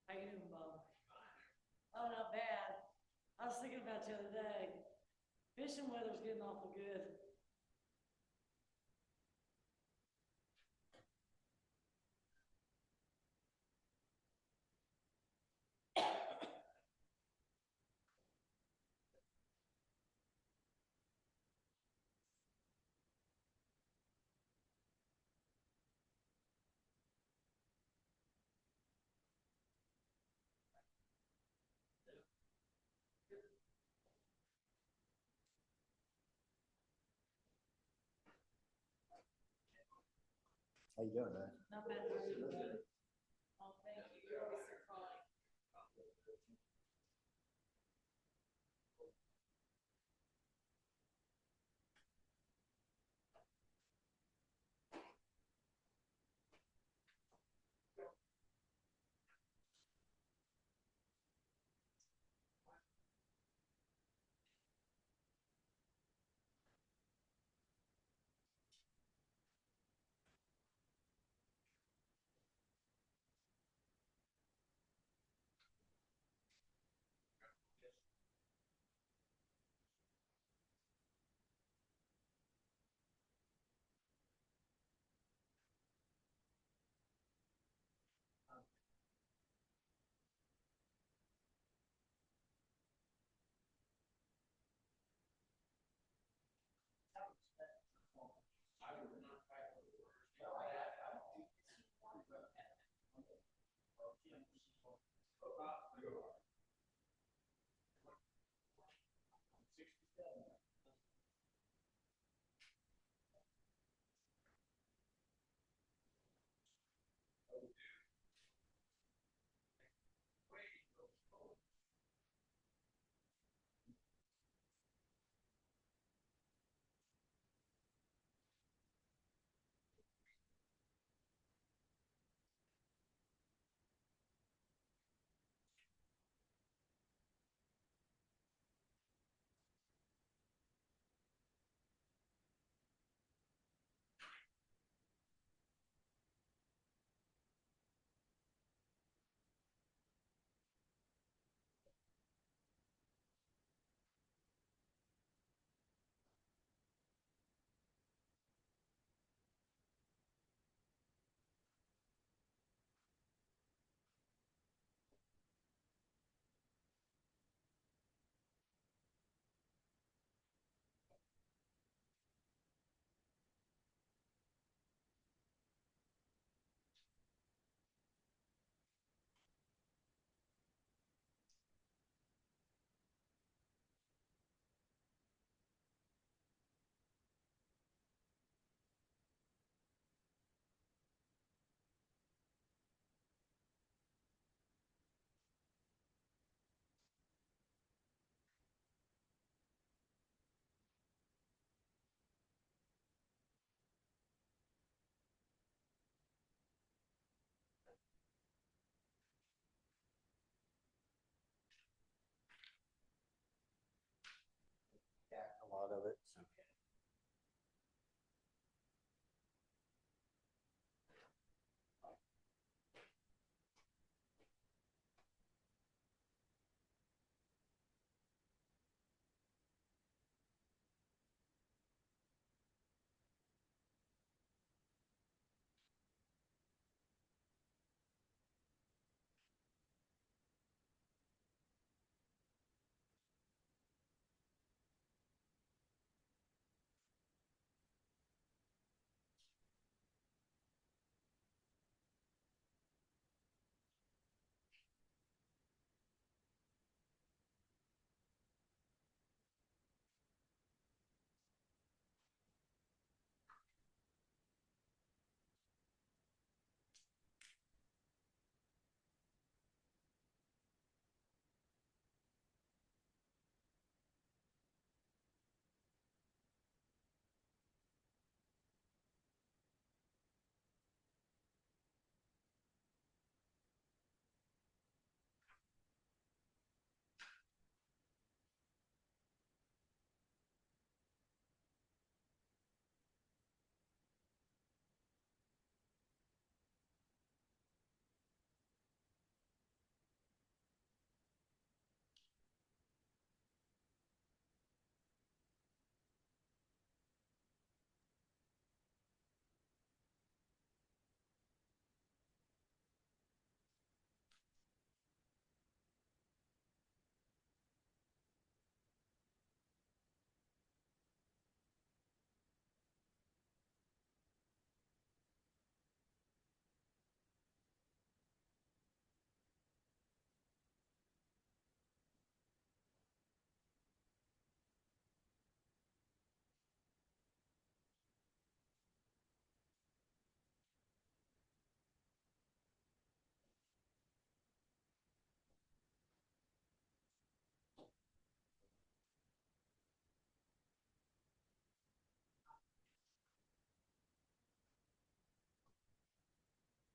How you doing, Bob? Oh, not bad. I was thinking about you the other day. Fishing weather's getting awful good. How you doing, man? Not bad. How are you? Oh, thank you. You're always so kind. Yeah, a lot of it.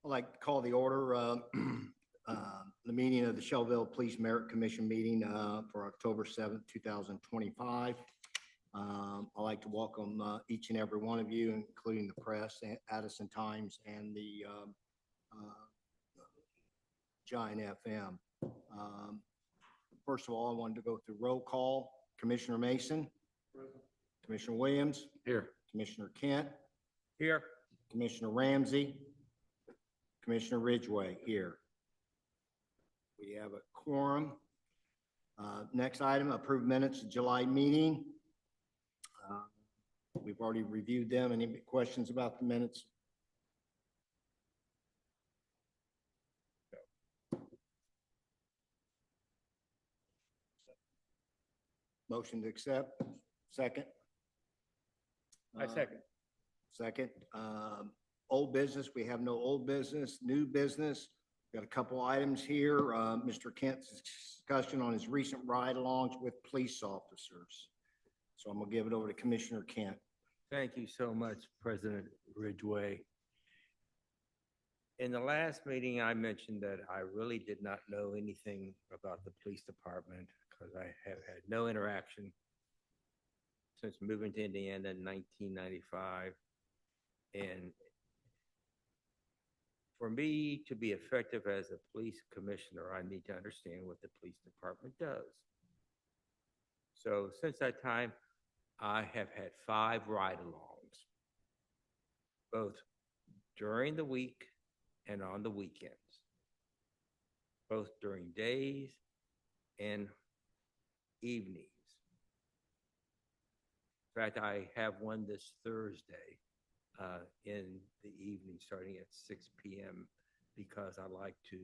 I'd like to call the order, the meeting of the Shelbyville Police Merit Commission meeting for October 7th, 2025. I'd like to welcome each and every one of you, including the press, Addison Times, and the Giant FM. First of all, I wanted to go through roll call. Commissioner Mason. Commissioner Williams. Here. Commissioner Kent. Here. Commissioner Ramsey. Commissioner Ridgway here. We have a quorum. Next item, approved minutes of July meeting. We've already reviewed them. Any questions about the minutes? Motion to accept. Second. I second. Second. Old business, we have no old business. New business, got a couple items here. Mr. Kent's discussion on his recent ride-alongs with police officers. So I'm gonna give it over to Commissioner Kent. Thank you so much, President Ridgway. In the last meeting, I mentioned that I really did not know anything about the police department because I have had no interaction since moving to Indiana in 1995. And for me to be effective as a police commissioner, I need to understand what the police department does. So since that time, I have had 5 ride-alongs, both during the week and on the weekends, both during days and evenings. In fact, I have one this Thursday in the evening, starting at 6 p.m., because I like to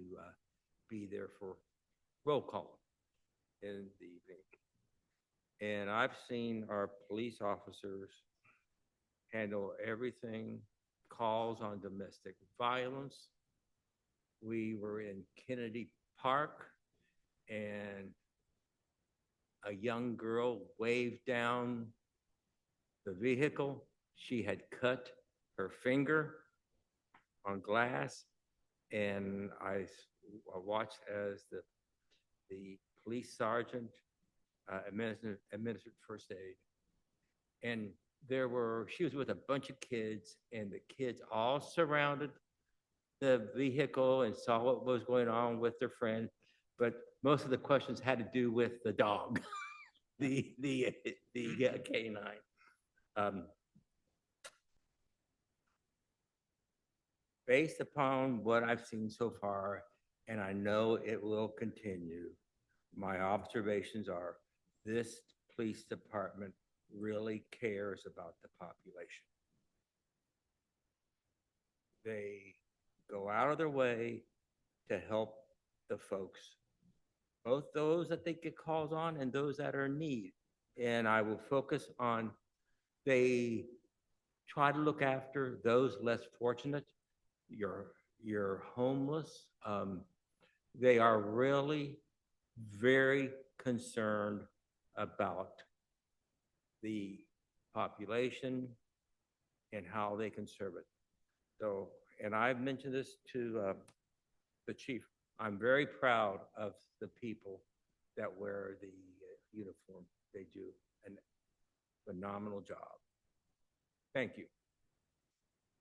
be there for roll call in the evening. And I've seen our police officers handle everything, calls on domestic violence. We were in Kennedy Park and a young girl waved down the vehicle. She had cut her finger on glass, and I watched as the police sergeant administered first aid. And she was with a bunch of kids, and the kids all surrounded the vehicle and saw what was going on with their friend. But most of the questions had to do with the dog, the canine. Based upon what I've seen so far, and I know it will continue, my observations are this police department really cares about the population. They go out of their way to help the folks, both those that they get calls on and those that are in need. And I will focus on, they try to look after those less fortunate, your homeless. They are really very concerned about the population and how they can serve it. So, and I've mentioned this to the chief, I'm very proud of the people that wear the uniform. They do a phenomenal job. Thank you.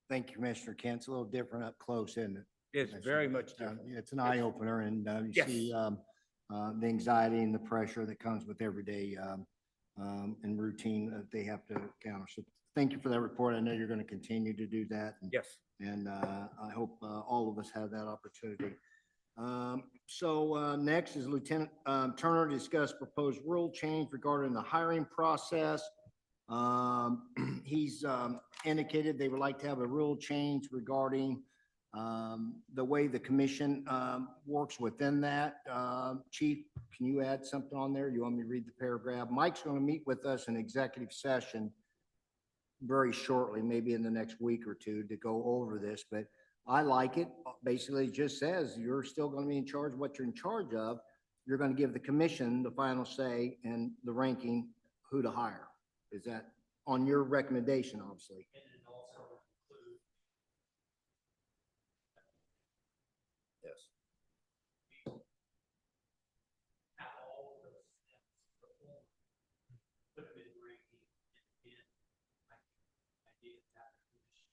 Thank you, Commissioner Kent. It's a little different up close, isn't it? It's very much different. It's an eye opener, and you Yes. see the anxiety and the pressure that comes with everyday and routine that they have to counter. So thank you for that report. I know you're going to continue to do that. Yes. And I hope all of us have that opportunity. So next is Lieutenant Turner to discuss proposed rule change regarding the hiring process. He's indicated they would like to have a rule change regarding the way the commission works within that. Chief, can you add something on there? You want me to read the paragraph? Mike's going to meet with us in executive session very shortly, maybe in the next week or two, to go over this, but I like it. Basically, it just says you're still going to be in charge of what you're in charge of. You're going to give the commission the final say and the ranking who to hire. Is that on your recommendation, obviously? have the commission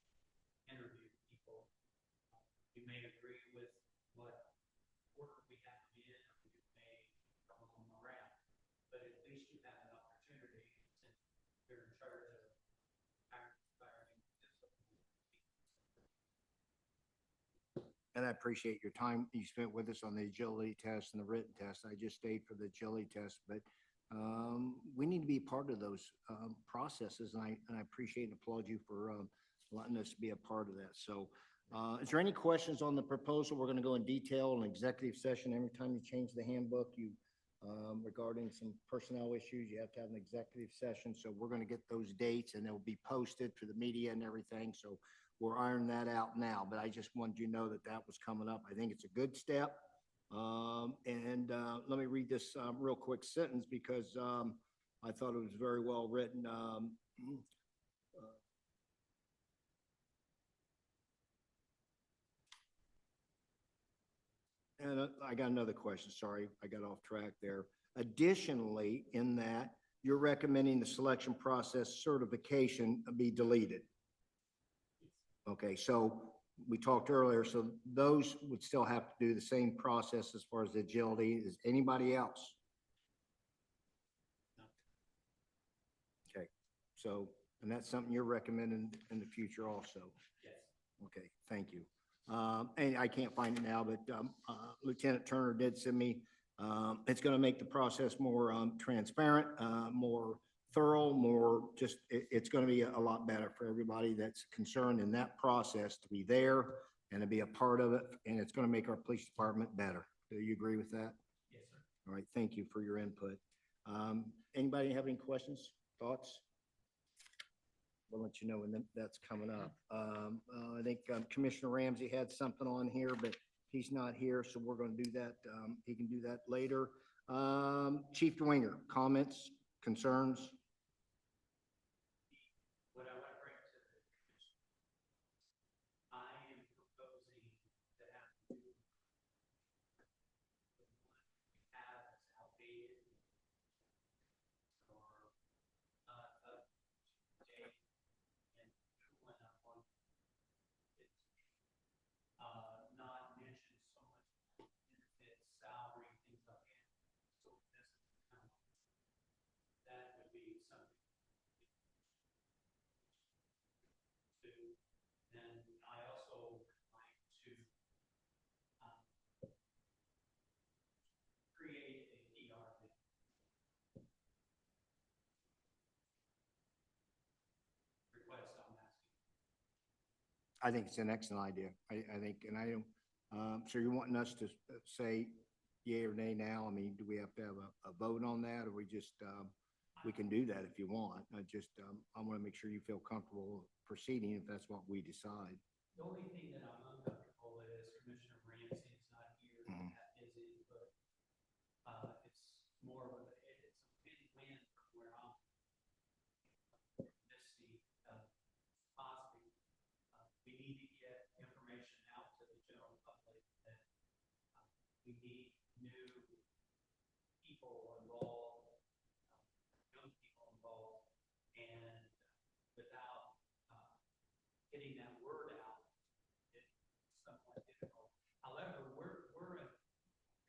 interview people. You may agree with what order we have them in, or you may shuffle them around, but at least you have an opportunity, since you're in charge of hiring, firing, disciplining. And I appreciate your time you spent with us on the agility test and the written test. I just stayed for the agility test, but we need to be a part of those processes, and I appreciate and applaud you for letting us be a part of that. So is there any questions on the proposal? We're going to go in detail in executive session. Every time you change the handbook, you regarding some personnel issues, you have to have an executive session. So we're going to get those dates, and they'll be posted for the media and everything. So we're ironing that out now, but I just wanted you to know that that was coming up. I think it's a good step. Let me read this real quick sentence because I thought it was very well written. And I got another question. Sorry, I got off track there. Additionally, in that you're recommending the selection process certification be deleted. Okay, so we talked earlier, so those would still have to do the same process as far as agility as anybody else. Okay, so, and that's something you're recommending in the future also? Yes. Okay, thank you. And I can't find it now, but Lieutenant Turner did send me, it's going to make the process more transparent, more thorough, more just, it's going to be a lot better for everybody that's concerned in that process to be there and to be a part of it. And it's going to make our police department better. Do you agree with that? Yes, sir. All right, thank you for your input. Anybody have any questions, thoughts? We'll let you know when that's coming up. I think Commissioner Ramsey had something on here, but he's not here, so we're going to do that. He can do that later. Chief Dwinger, comments, concerns? What I want to bring to the commission, I am proposing to have the one we have is outdated or not up to date, and new one I want it not mention so much benefits, salary, things like that. So this is kind of, that would be something to. Then I also would like to create a PR request on that. I think it's an excellent idea. I think, and I don't, so you're wanting us to say yay or nay now? I mean, do we have to have a vote on that, or we just, we can do that if you want. I want to make sure you feel comfortable proceeding if that's what we decide. The only thing that I'm uncomfortable with is Commissioner Ramsey is not here to have his input. It's more of a, it's a win-win from where I'm this seat, positive. We need to get information out to the general public that we need new people involved, young people involved, and without getting that word out, it's somewhat difficult. However, we're in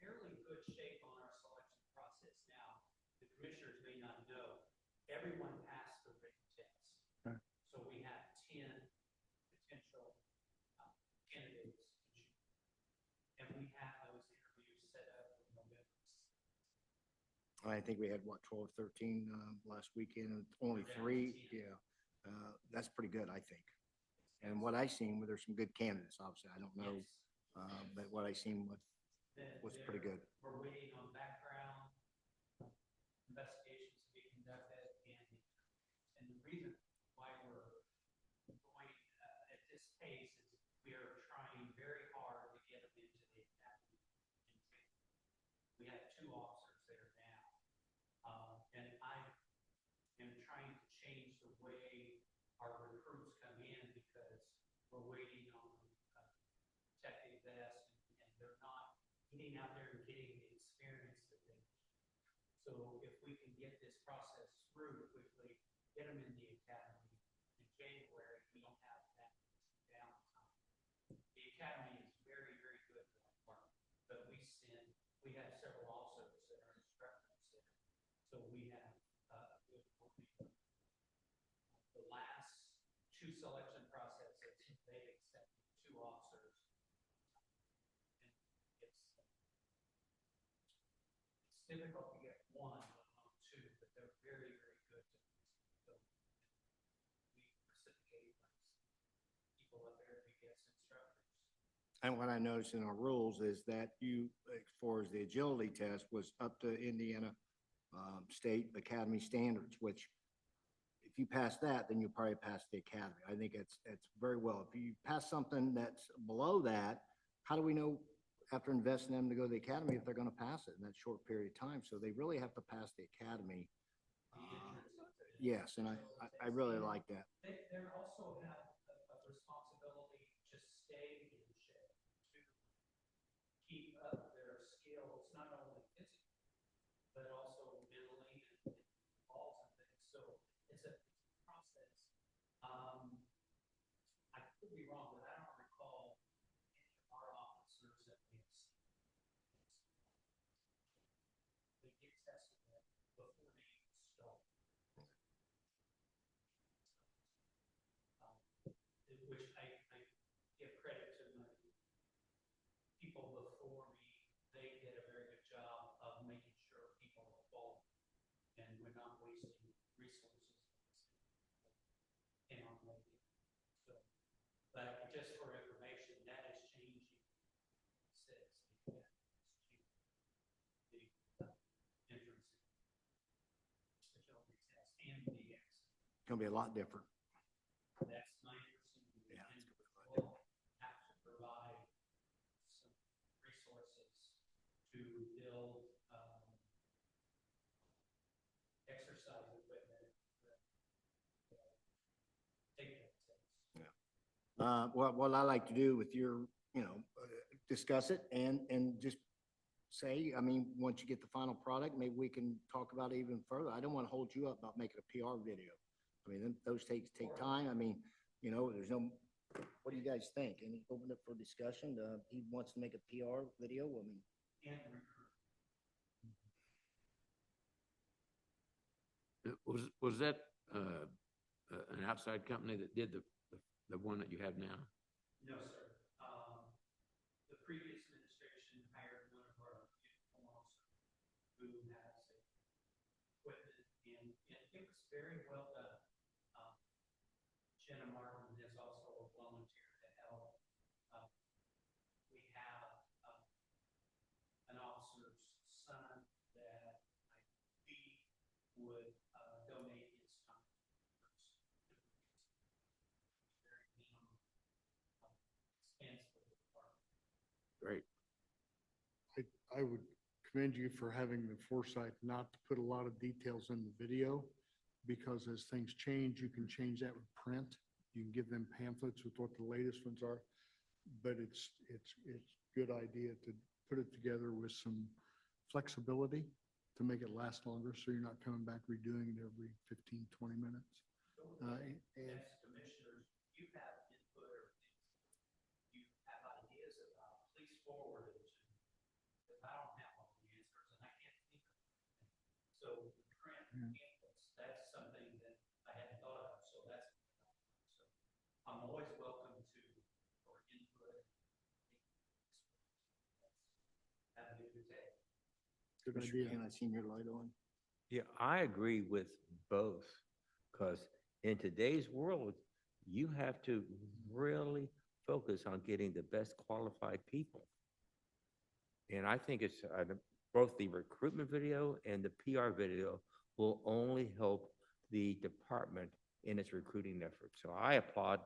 fairly good shape on our selection process now. The commissioners may not know, everyone passed the written test. Okay. So we have 10 potential candidates to choose. And we have those interviews set up in November. I think we had, what, 12, 13 last weekend, and only 3. Yeah, that's pretty good, I think. And what I seen, there's some good candidates, obviously. I don't know, but what I seen was pretty good. We're waiting on background investigations to be conducted, and the reason why we're going at this pace is we are trying very hard to get them into the academy. We have 2 officers there now, and I am trying to change the way our recruits come in because we're waiting on detective vest, and they're not getting out there and getting the experience that they need. So if we can get this process through quickly, get them in the academy in January, we don't two selection processes, they accepted two officers. And it's difficult to get one, let alone two, but they're very, very good. So we reciprocate people up there to be guest instructors. And what I noticed in our rules is that you, as far as the agility test, was up to Indiana State Academy standards, which if you pass that, then you'll probably pass the academy. I think it's very well. If you pass something that's below that, how do we know after investing in them to go to the academy if they're going to pass it in that short period of time? So they really have to pass the academy. Yes, and I really like that. They also have a responsibility to stay in shape, to keep up their skills, not only physically, but also mentally and all and things. So it's a process. I could be wrong, but I don't recall any of our officers that we have seen. They get tested before they even start. Which I give credit to my people before me. They did a very good job of making sure people are qualified and we're not wasting resources in our making. So, but just for information, that is changing. Six, the entrance, the agility test, and the exit. It's going to be a lot different. That's my understanding. Yeah, And it's gonna be a lot we'll have to provide some resources to build exercise equipment that take that test. What I like to do with your, discuss it and just say, I mean, once you get the final product, maybe we can talk about it even further. I don't want to hold you up about making a PR video. I mean, those take time. I mean, there's no, what do you guys think? And open it for discussion. He wants to make a PR video. I mean, And recruit. Was that an outside company that did the one that you have now? No, sir. The previous administration hired one of our uniform officers who has equipment, and it was very well done. Jenna Martin is also a volunteer to help. We have an officer's son that I believe would donate his time. Very minimum expense for the department. Great. I would commend you for having the foresight not to put a lot of details in the video, because as things change, you can change that with print. You can give them pamphlets with what the latest ones are. But it's good idea to put it together with some flexibility to make it last longer, so you're not coming back redoing it every 15, 20 minutes. And As commissioners, you have input or things you have ideas about, please forward it to me. Because I don't have all the answers and I can't think of anything. So print pamphlets, that's something that I hadn't thought of, so that's, so I'm always welcome to, for input. Have a good day. good Mr. idea. Can I see your light on? Yeah, I agree with both, because in today's world, you have to really focus on getting the best qualified people. And I think it's both the recruitment video and the PR video will only help the department in its recruiting effort. So I applaud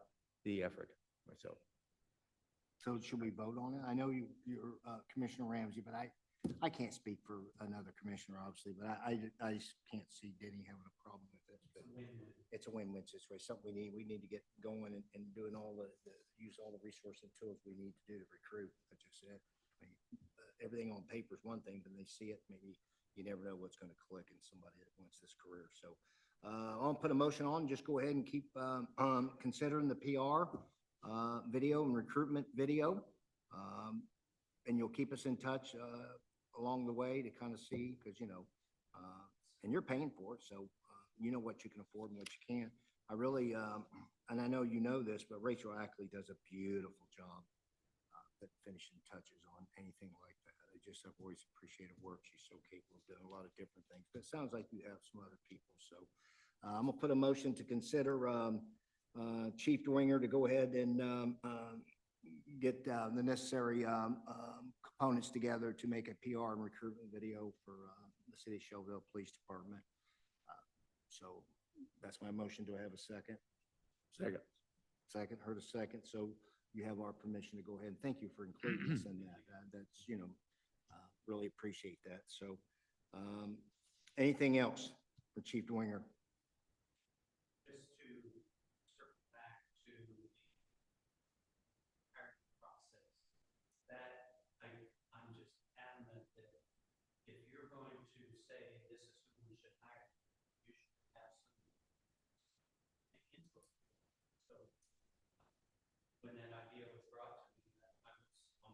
the effort myself. So should we vote on it? I know you're Commissioner Ramsey, but I can't speak for another commissioner, obviously, but I just can't see Denny having a problem with it. But it's a win-win situation, something we need to get going and doing use all the resources and tools we need to do to recruit. Like I said, everything on paper is one thing, but they see it, maybe you never know what's going to click in somebody that wants this career. So I'll put a motion on, just go ahead and keep considering the PR video and recruitment video. And you'll keep us in touch along the way to kind of see, because, and you're paying for it, so you know what you can afford and what you can't. I really, and I know you know this, but Rachel Ackley does a beautiful job at finishing touches on anything like that. I've always appreciated her work. She's so capable of doing a lot of different things. But it sounds like you have some other people. So I'm gonna put a motion to consider Chief Dwinger to go ahead and get the necessary components together to make a PR and recruitment video for the City of Shelbyville Police Department. So that's my motion. Do I have a second? Second. Second, heard a second. So you have our permission to go ahead. And thank you for including us in that. That's, really appreciate that. So anything else for Chief Dwinger? Just to circle back to the hiring process, that I'm just adamant that if you're going to say this is who we should hire, you should have some input. So when that idea was brought to me, that I was on.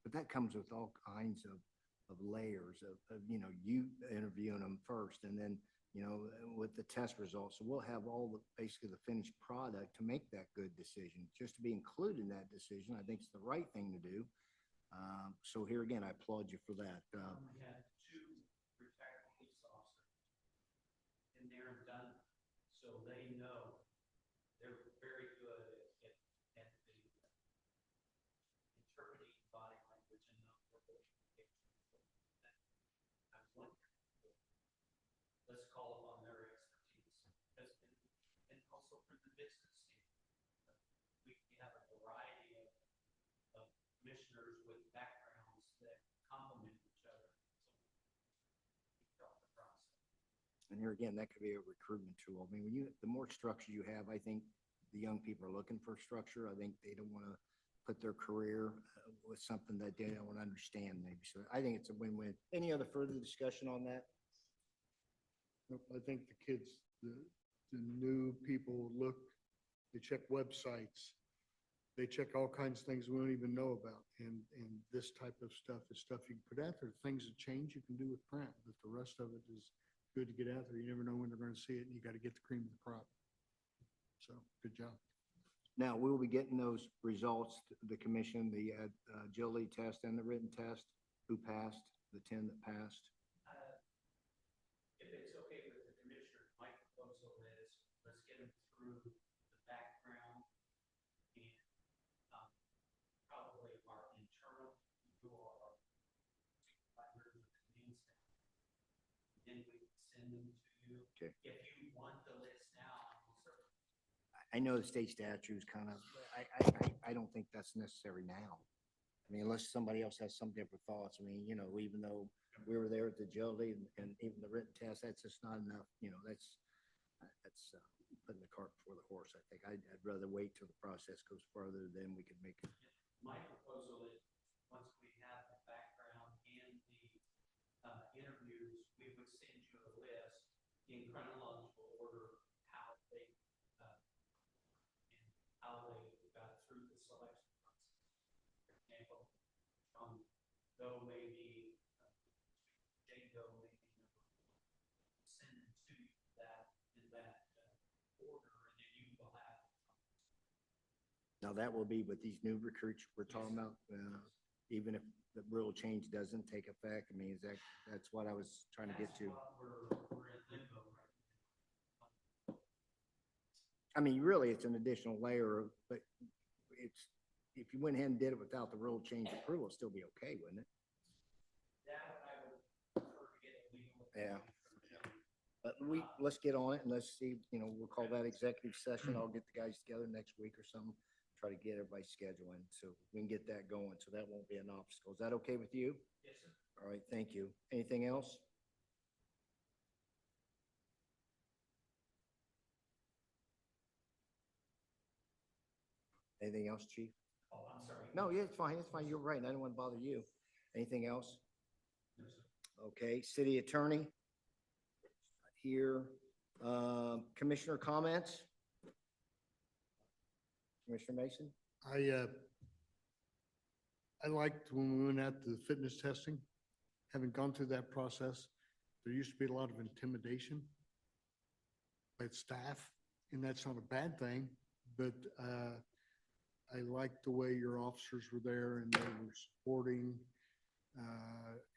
But that comes with all kinds of layers of, you interviewing them first and then, with the test results. So we'll have all basically the finished product to make that good decision. Just to be included in that decision, I think it's the right thing to do. So here again, I applaud you for that. We had 2 retired police officers in there and done, so they know, they're very good at the interpreting body language and nonverbal communication. I was wondering, let's call upon their expertise, because, and also for the business standpoint. We have a variety of commissioners with backgrounds that complement each other. So we felt the process. And here again, that could be a recruitment tool. I mean, the more structure you have, I think the young people are looking for structure. I think they don't want to put their career with something that they don't understand maybe. So I think it's a win-win. Any other further discussion on that? Nope, I think the kids, the new people look, they check websites, they check all kinds of things we don't even know about. And this type of stuff is stuff you can put out there. Things that change you can do with print, but the rest of it is good to get out there. You never know when they're going to see it, and you got to get the cream of the crop. So, good job. Now, we will be getting those results, the commission, the agility test and the written test. Who passed? The 10 that passed? If it's okay with the commissioner, my proposal is, let's get them through the background and probably our internal, who are our supervisors and command staff. Then we can send them to you. Okay. If you want the list now, I'm certain. I know the state statutes kind of, I don't think that's necessary now. I mean, unless somebody else has some different thoughts. I mean, even though we were there at the agility and even the written test, that's just not enough, that's putting the cart before the horse, I think. I'd rather wait till the process goes further, then we can make it. My proposal is, once we have the background and the interviews, we would send you a list in chronological order, how they got through the selection process. For example, Doe may be, Jane Doe may be number 1. Send them to you that in that order, and then you will have. Now, that will be with these new recruits we're talking about, even if the rule change doesn't take effect. I mean, that's what I was trying to get to. That's what we're in limbo right now. I mean, really, it's an additional layer, but if you went ahead and did it without the rule change approval, it'd still be okay, wouldn't it? That I would prefer to get a legal. Yeah. But let's get on it and let's see, we'll call that executive session. I'll get the guys together next week or something, try to get everybody scheduling so we can get that going. So that won't be an obstacle. Is that okay with you? Yes, sir. All right, thank you. Anything else? Anything else, Chief? Oh, I'm sorry. No, yeah, it's fine. It's fine. You're right. I don't want to bother you. Anything else? No, sir. Okay, city attorney. Here, commissioner comments? Commissioner Mason? I liked when we went out to the fitness testing, having gone through that process. there used to be a lot of intimidation by staff, and that's not a bad thing, but I liked the way your officers were there and they were supporting,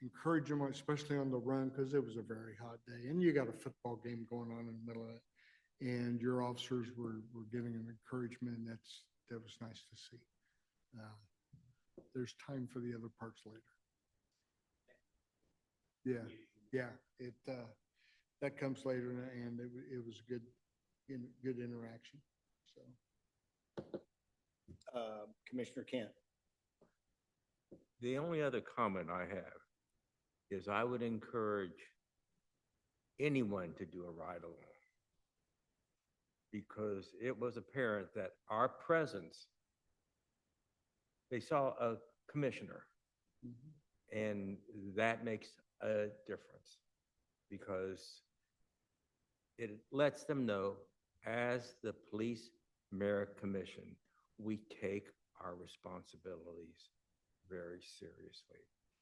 encourage them, especially on the run, because it was a very hot day. And you got a football game going on in the middle of it. And your officers were giving them encouragement, and that was nice to see. There's time for the other parts later. Yeah, that comes later, and it was good interaction, so. Commissioner Kent. The only other comment I have is I would encourage anyone to do a ride along. Because it was apparent that our presence, they saw a commissioner, and that makes a difference because it lets them know, as the Police Merit Commission, we take our responsibilities very seriously.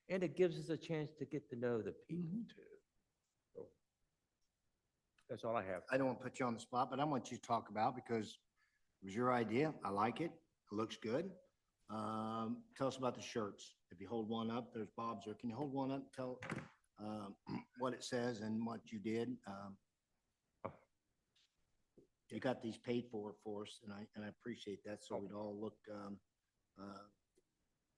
And it gives us a chance to get to know the people too. So that's all I have. I don't want to put you on the spot, but I want you to talk about, because it was your idea. I like it. It looks good. Tell us about the shirts. If you hold one up, there's Bob's there. Can you hold one up? Tell what it says and what you did. You got these paid for us, and I appreciate that. So we'd all look.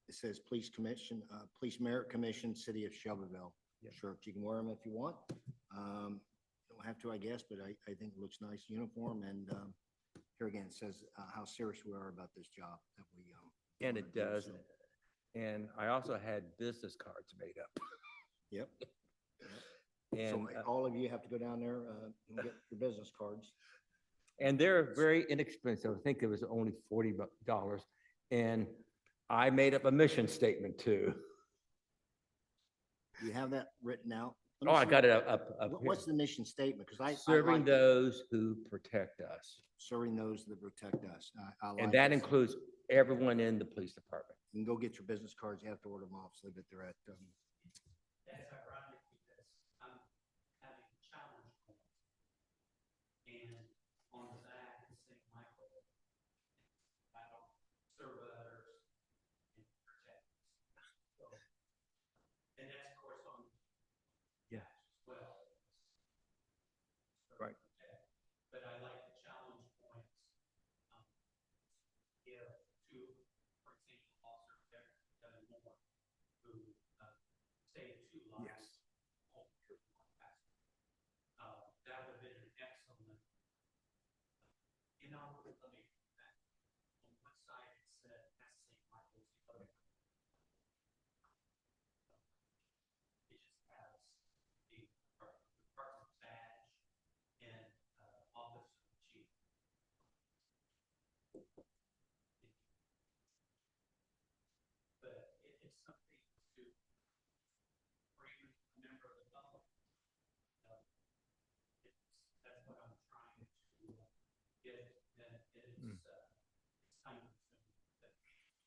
It says Police Commission, Police Merit Commission, City of Shelbyville. Yeah. Shirts. You can wear them if you want. You don't have to, I guess, but I think it looks nice uniform. And here again, it says how serious we are about this job that we. And it does. So, And I also had business cards made up. Yep. And, So all of you have to go down there and get your business cards. and they're very inexpensive. I think it was only $40. And I made up a mission statement too. You have that written out? Let Oh, me I see. got it up here. What's the mission statement? Because I Serving like it. those who protect us. Serving those that protect us. I like And that it. includes everyone in the police department. You can go get your business cards. You have to order them obviously, but they're at, That's ironic because I'm having a challenge point. And on the back, it's St. Michael. I don't serve others and protect. So, and that's of course on. Yeah. As well. Serve and Right. protect. But I like the challenge points. Give to, for example, Officer Devin Moore, who saved 2 lives. Yes. on your path. That would have been an excellent. Let me, on one side it said, that's St. Michael's, the other. It just has the department badge and officer in chief. But it's something to bring a member of the public. That's what I'm trying to get, and it's time consuming.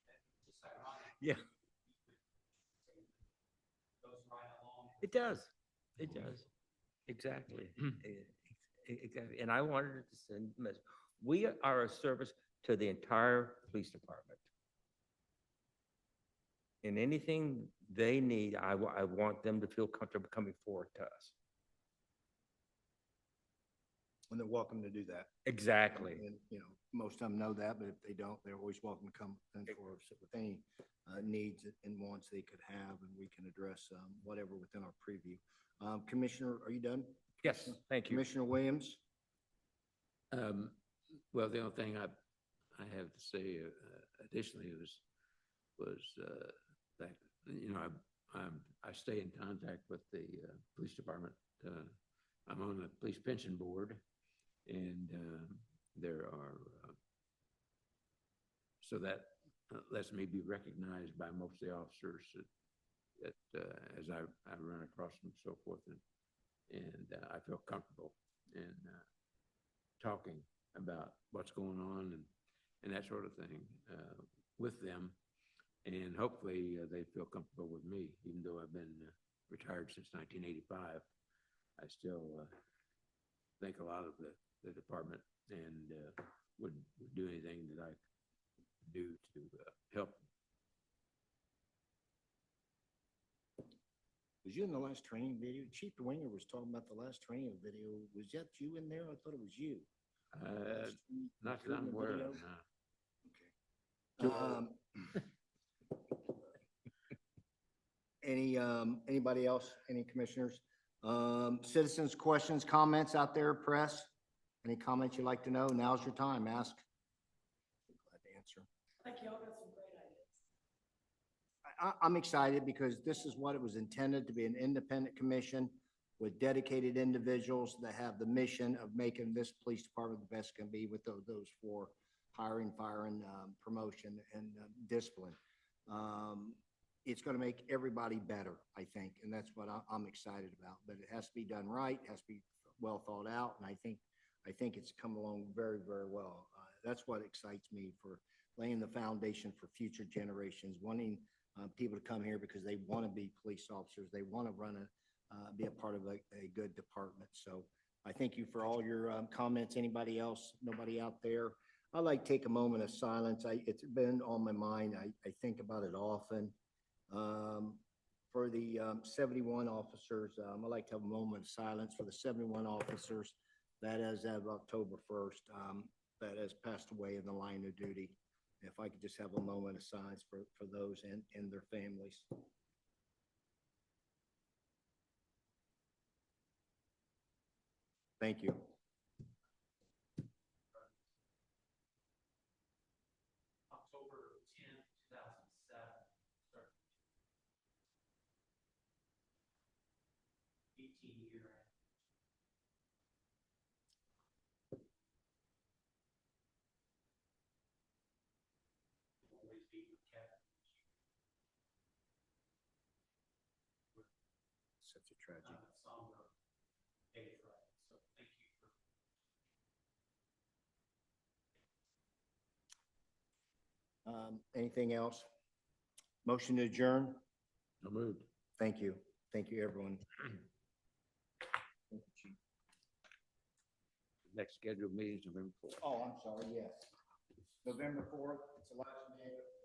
It's just ironic. Yeah. Goes right along. It does. It does. Exactly. Exactly. And I wanted to send a message. We are a service to the entire police department. And anything they need, I want them to feel comfortable coming forward to us. and they're welcome to do that. Exactly. And, you know, most of them know that, but if they don't, they're always welcome to come in for us with any needs and wants they could have, and we can address whatever within our preview. Commissioner, are you done? Yes, thank you. Commissioner Williams? Well, the only thing I have to say additionally was that, you know, I stay in contact with the police department. I'm on the police pension board, and there are, so that lets me be recognized by most of the officers that as I run across them and so forth, and I feel comfortable in talking about what's going on and that sort of thing with them. And hopefully they feel comfortable with me, even though I've been retired since 1985. I still think a lot of the department and would do anything that I could do to help. Was you in the last training video? Chief Winger was talking about the last training video. Was that you in there? I thought it was you. Last training, Not that I'm including the aware of, video? no. Anybody else, any commissioners? Citizens, questions, comments out there, press? Any comments you'd like to know? Now's your time, ask. Glad to answer. Thank you, all got some great ideas. I'm excited because this is what it was intended to be, an independent commission with dedicated individuals that have the mission of making this police department the best it can be with those four: hiring, firing, promotion, and discipline. It's going to make everybody better, I think, and that's what I'm excited about. But it has to be done right, it has to be well thought out, and I think it's come along very, very well. That's what excites me, for laying the foundation for future generations, wanting people to come here because they want to be police officers, they want to be a part of a good department. So I thank you for all your comments. Anybody else? Nobody out there? I'd like to take a moment of silence. It's been on my mind. I think about it often. For the 71 officers, I'd like to have a moment of silence for the 71 officers that, as of October 1st, that has passed away in the line of duty. If I could just have a moment of silence for those and their families. Thank you. October 10th, 2007, started 18-year. Always be with Kevin. Such a tragedy. Somber day Friday. So thank you for. Anything else? Motion to adjourn? So moved. Thank you. Thank you, everyone. Thank you, Chief. Next scheduled meeting is November 4th. Oh, I'm sorry, yes. November 4th, it's election day.